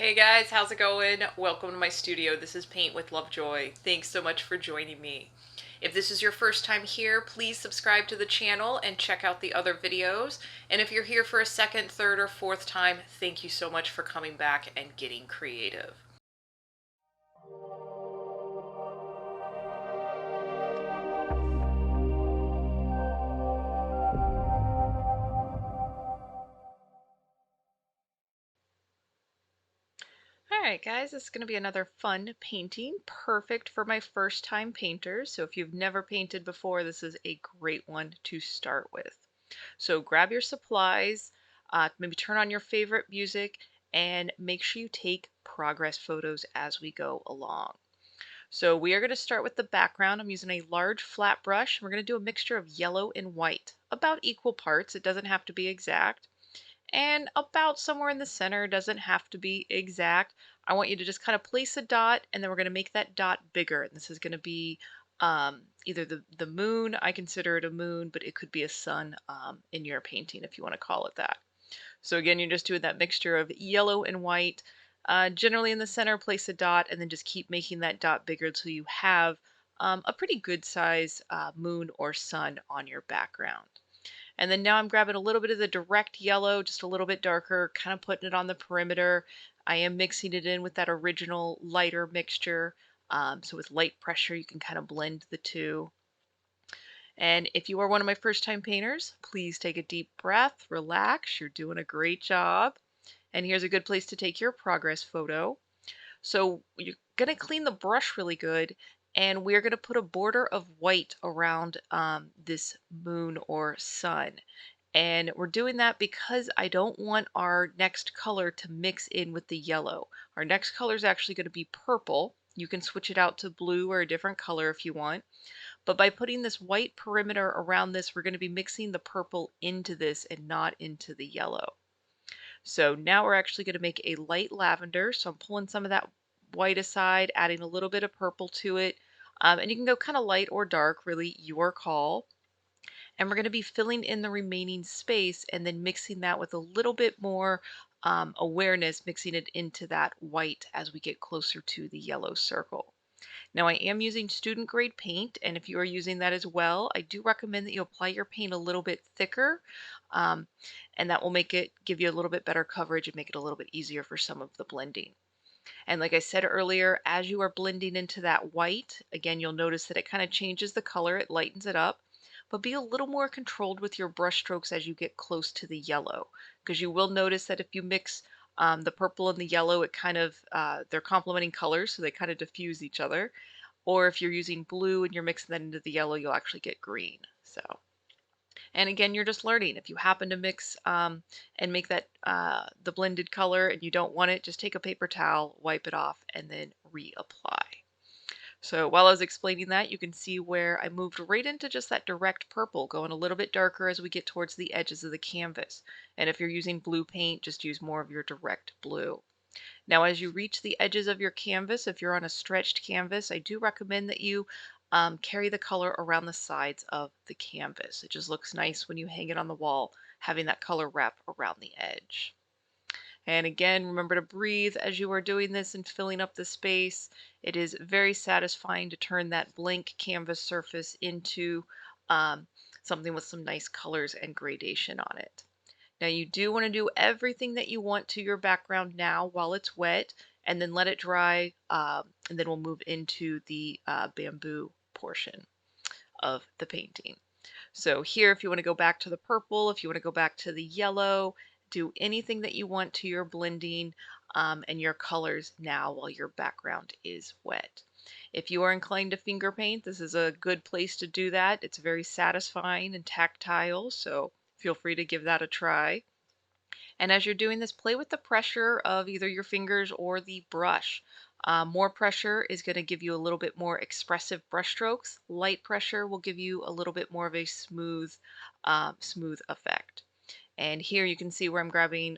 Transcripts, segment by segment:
Hey guys, how's it going? Welcome to my studio. This is Paint with Lovejoy. Thanks so much for joining me. If this is your first time here, please subscribe to the channel and check out the other videos. And if you're here for a second, third, or fourth time, thank you so much for coming back and getting creative. Alright guys, this is going to be another fun painting, perfect for my first time painters. So if you've never painted before, this is a great one to start with. So grab your supplies, maybe turn on your favorite music, and make sure you take progress photos as we go along. So we are going to start with the background. I'm using a large flat brush. We're going to do a mixture of yellow and white, about equal parts. It doesn't have to be exact. And about somewhere in the center, doesn't have to be exact. I want you to just kind of place a dot, and then we're going to make that dot bigger. And this is going to be either the moon. I consider it a moon, but it could be a sun in your painting if you want to call it that. So again, you're just doing that mixture of yellow and white. Generally in the center, place a dot, and then just keep making that dot bigger until you have a pretty good size moon or sun on your background. And then now I'm grabbing a little bit of the direct yellow, just a little bit darker, kind of putting it on the perimeter. I am mixing it in with that original lighter mixture. So with light pressure, you can kind of blend the two. And if you are one of my first time painters, please take a deep breath, relax, you're doing a great job. And here's a good place to take your progress photo. So you're going to clean the brush really good, and we're going to put a border of white around this moon or sun. And we're doing that because I don't want our next color to mix in with the yellow. Our next color is actually going to be purple. You can switch it out to blue or a different color if you want. But by putting this white perimeter around this, we're going to be mixing the purple into this and not into the yellow. So now we're actually going to make a light lavender. So I'm pulling some of that white aside, adding a little bit of purple to it. And you can go kind of light or dark, really your call. And we're going to be filling in the remaining space and then mixing that with a little bit more awareness, mixing it into that white as we get closer to the yellow circle. Now I am using student grade paint, and if you are using that as well, I do recommend that you apply your paint a little bit thicker, um, and that will give you a little bit better coverage and make it a little bit easier for some of the blending. And like I said earlier, as you are blending into that white, again, you'll notice that it kind of changes the color, it lightens it up, but be a little more controlled with your brush strokes as you get close to the yellow, because you will notice that if you mix the purple and the yellow, it kind of, they're complementing colors, so they kind of diffuse each other. Or if you're using blue and you're mixing that into the yellow, you'll actually get green. So, and again, you're just learning. If you happen to mix and make that the blended color and you don't want it, just take a paper towel, wipe it off, and then reapply. So while I was explaining that, you can see where I moved right into just that direct purple, going a little bit darker as we get towards the edges of the canvas. And if you're using blue paint, just use more of your direct blue. Now, as you reach the edges of your canvas, if you're on a stretched canvas, I do recommend that you carry the color around the sides of the canvas. It just looks nice when you hang it on the wall, having that color wrap around the edge. And again, remember to breathe as you are doing this and filling up the space. It is very satisfying to turn that blank canvas surface into something with some nice colors and gradation on it. Now you do want to do everything that you want to your background now while it's wet, and then let it dry, and then we'll move into the bamboo portion of the painting. So here, if you want to go back to the purple, if you want to go back to the yellow, do anything that you want to your blending and your colors now while your background is wet. If you are inclined to finger paint, this is a good place to do that. It's very satisfying and tactile, so feel free to give that a try. And as you're doing this, play with the pressure of either your fingers or the brush. More pressure is going to give you a little bit more expressive brush strokes. Light pressure will give you a little bit more of a smooth effect. And here you can see where I'm grabbing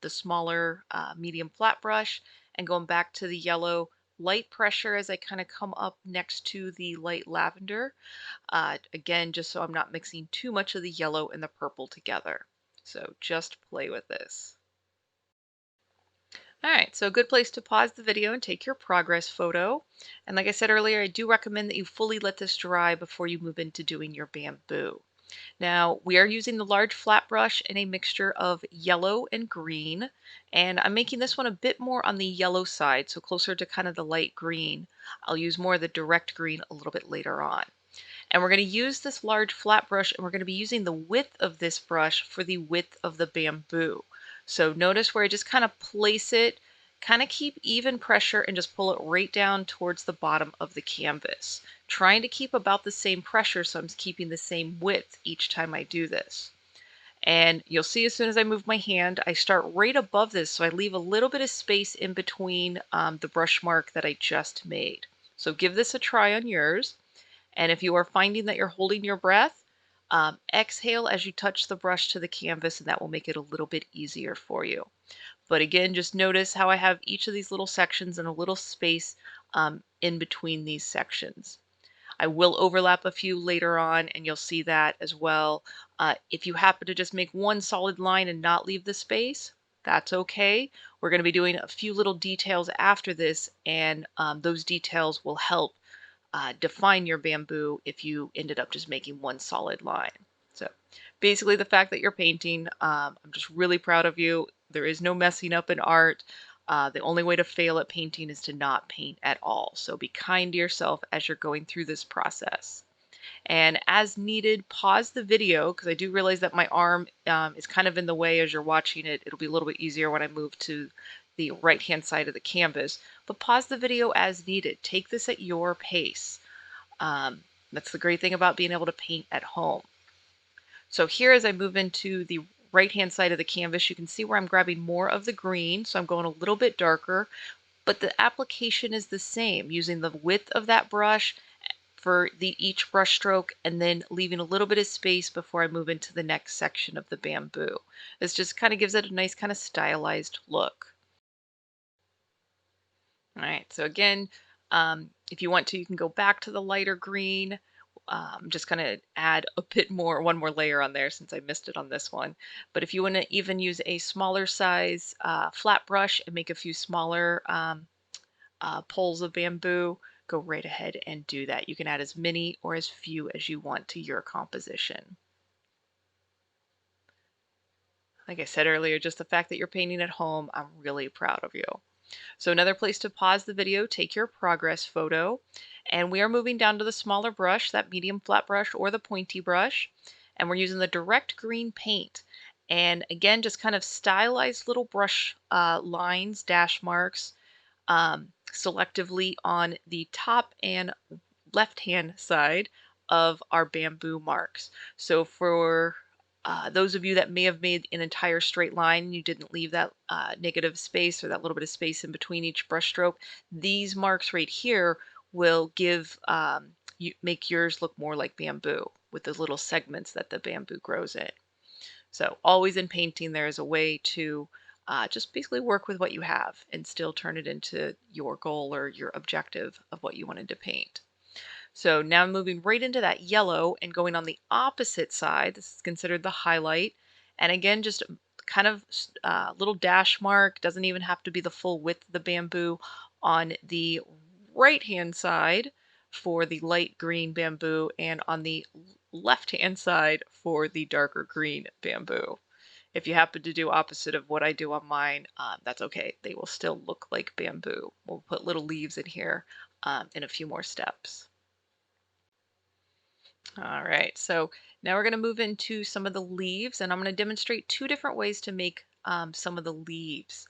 the smaller medium flat brush and going back to the yellow light pressure as I kind of come up next to the light lavender. Again, just so I'm not mixing too much of the yellow and the purple together. So just play with this. All right, so a good place to pause the video and take your progress photo. And like I said earlier, I do recommend that you fully let this dry before you move into doing your bamboo. Now, we are using the large flat brush in a mixture of yellow and green, and I'm making this one a bit more on the yellow side, so closer to kind of the light green. I'll use more of the direct green a little bit later on. And we're going to use this large flat brush, and we're going to be using the width of this brush for the width of the bamboo. So notice where I just kind of place it, kind of keep even pressure and just pull it right down towards the bottom of the canvas. Trying to keep about the same pressure, so I'm keeping the same width each time I do this. And you'll see as soon as I move my hand, I start right above this, so I leave a little bit of space in between the brush mark that I just made. So give this a try on yours. And if you are finding that you're holding your breath, exhale as you touch the brush to the canvas, and that will make it a little bit easier for you. But again, just notice how I have each of these little sections and a little space in between these sections. I will overlap a few later on, and you'll see that as well. If you happen to just make one solid line and not leave the space, that's okay. We're going to be doing a few little details after this, and those details will help define your bamboo if you ended up just making one solid line. So basically the fact that you're painting, I'm just really proud of you. There is no messing up in art. The only way to fail at painting is to not paint at all. So be kind to yourself as you're going through this process. And as needed, pause the video because I do realize that my arm is kind of in the way as you're watching it. It'll be a little bit easier when I move to the right-hand side of the canvas, but pause the video as needed. Take this at your pace. That's the great thing about being able to paint at home. So here as I move into the right-hand side of the canvas, you can see where I'm grabbing more of the green, so I'm going a little bit darker, but the application is the same, using the width of that brush for each brush stroke and then leaving a little bit of space before I move into the next section of the bamboo. This just kind of gives it a nice kind of stylized look. All right, so again, if you want to, you can go back to the lighter green. I'm just going to add a bit more, one more layer on there since I missed it on this one. But if you want to even use a smaller size flat brush and make a few smaller poles of bamboo, go right ahead and do that. You can add as many or as few as you want to your composition. Like I said earlier, just the fact that you're painting at home, I'm really proud of you. So another place to pause the video, take your progress photo. And we are moving down to the smaller brush, that medium flat brush or the pointy brush. And we're using the direct green paint. And again, just kind of stylized little brush lines, dash marks, selectively on the top and left-hand side of our bamboo marks. So for those of you that may have made an entire straight line, you didn't leave that negative space or that little bit of space in between each brush stroke, these marks right here will give make yours look more like bamboo with those little segments that the bamboo grows in. So always in painting, there is a way to just basically work with what you have and still turn it into your goal or your objective of what you wanted to paint. So now I'm moving right into that yellow and going on the opposite side. This is considered the highlight. And again, just kind of a little dash mark. Doesn't even have to be the full width of the bamboo on the right-hand side for the light green bamboo and on the left-hand side for the darker green bamboo. If you happen to do opposite of what I do on mine, that's okay. They will still look like bamboo. We'll put little leaves in here in a few more steps. All right, so now we're going to move into some of the leaves, and I'm going to demonstrate two different ways to make some of the leaves.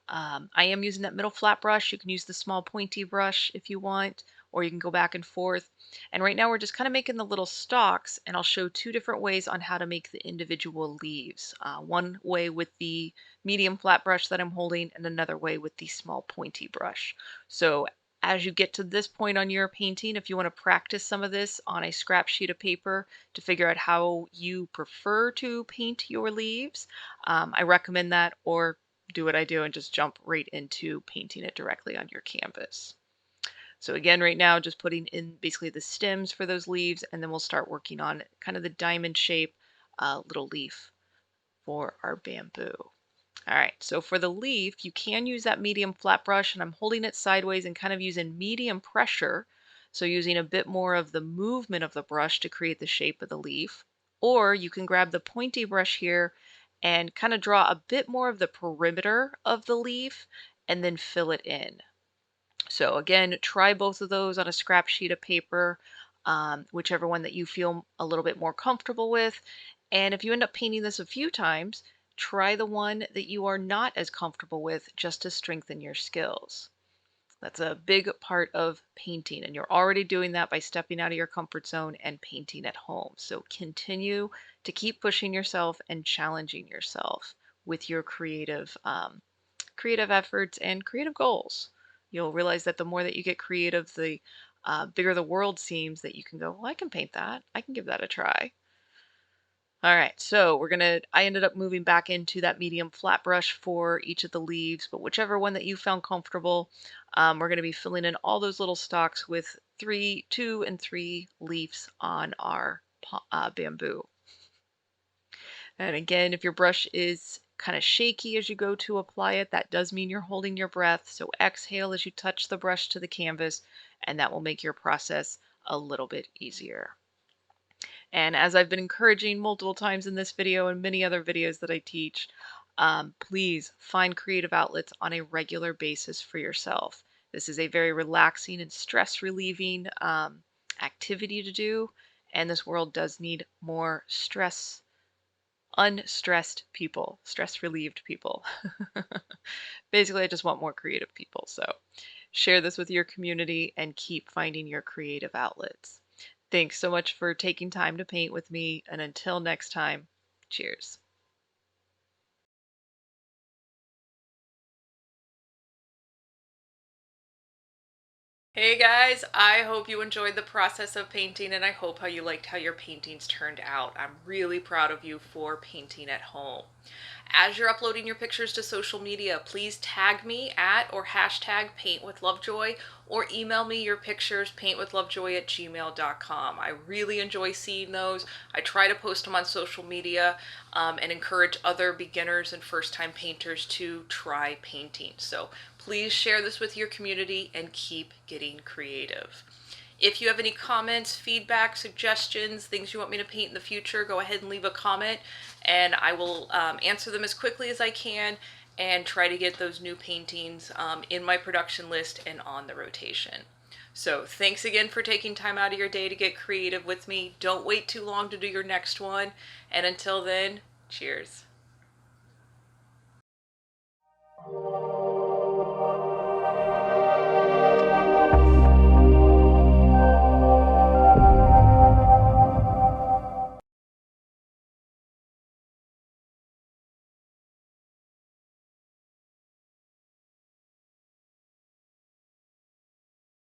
I am using that middle flat brush. You can use the small pointy brush if you want, or you can go back and forth. And right now we're just kind of making the little stalks, and I'll show two different ways on how to make the individual leaves. One way with the medium flat brush that I'm holding, and another way with the small pointy brush. So as you get to this point on your painting, if you want to practice some of this on a scrap sheet of paper to figure out how you prefer to paint your leaves, I recommend that, or do what I do and just jump right into painting it directly on your canvas. So again, right now, just putting in basically the stems for those leaves, and then we'll start working on kind of the diamond shape little leaf for our bamboo. All right, so for the leaf, you can use that medium flat brush, and I'm holding it sideways and kind of using medium pressure. So using a bit more of the movement of the brush to create the shape of the leaf. Or you can grab the pointy brush here and kind of draw a bit more of the perimeter of the leaf and then fill it in. So again, try both of those on a scrap sheet of paper, whichever one that you feel a little bit more comfortable with. And if you end up painting this a few times, try the one that you are not as comfortable with just to strengthen your skills. That's a big part of painting, and you're already doing that by stepping out of your comfort zone and painting at home. So continue to keep pushing yourself and challenging yourself with your creative efforts and creative goals. You'll realize that the more that you get creative, the bigger the world seems that you can go, well, I can paint that. I can give that a try. All right, so I ended up moving back into that medium flat brush for each of the leaves, but whichever one that you found comfortable, we're gonna be filling in all those little stalks with 2 and 3 leaves on our bamboo. And again, if your brush is kind of shaky as you go to apply it, that does mean you're holding your breath. So exhale as you touch the brush to the canvas, and that will make your process a little bit easier. And as I've been encouraging multiple times in this video and many other videos that I teach, please find creative outlets on a regular basis for yourself. This is a very relaxing and stress relieving activity to do, and this world does need more unstressed people, stress relieved people. Basically, I just want more creative people. So share this with your community and keep finding your creative outlets. Thanks so much for taking time to paint with me. And until next time, cheers. Hey guys, I hope you enjoyed the process of painting, and I hope how you liked how your paintings turned out. I'm really proud of you for painting at home. As you're uploading your pictures to social media, please tag me at or hashtag paintwithlovejoy, or email me your pictures, paintwithlovejoy@gmail.com. I really enjoy seeing those. I try to post them on social media and encourage other beginners and first-time painters to try painting. So please share this with your community and keep getting creative. If you have any comments, feedback, suggestions, things you want me to paint in the future, go ahead and leave a comment, and I will answer them as quickly as I can and try to get those new paintings in my production list and on the rotation. So thanks again for taking time out of your day to get creative with me. Don't wait too long to do your next one. And until then, cheers.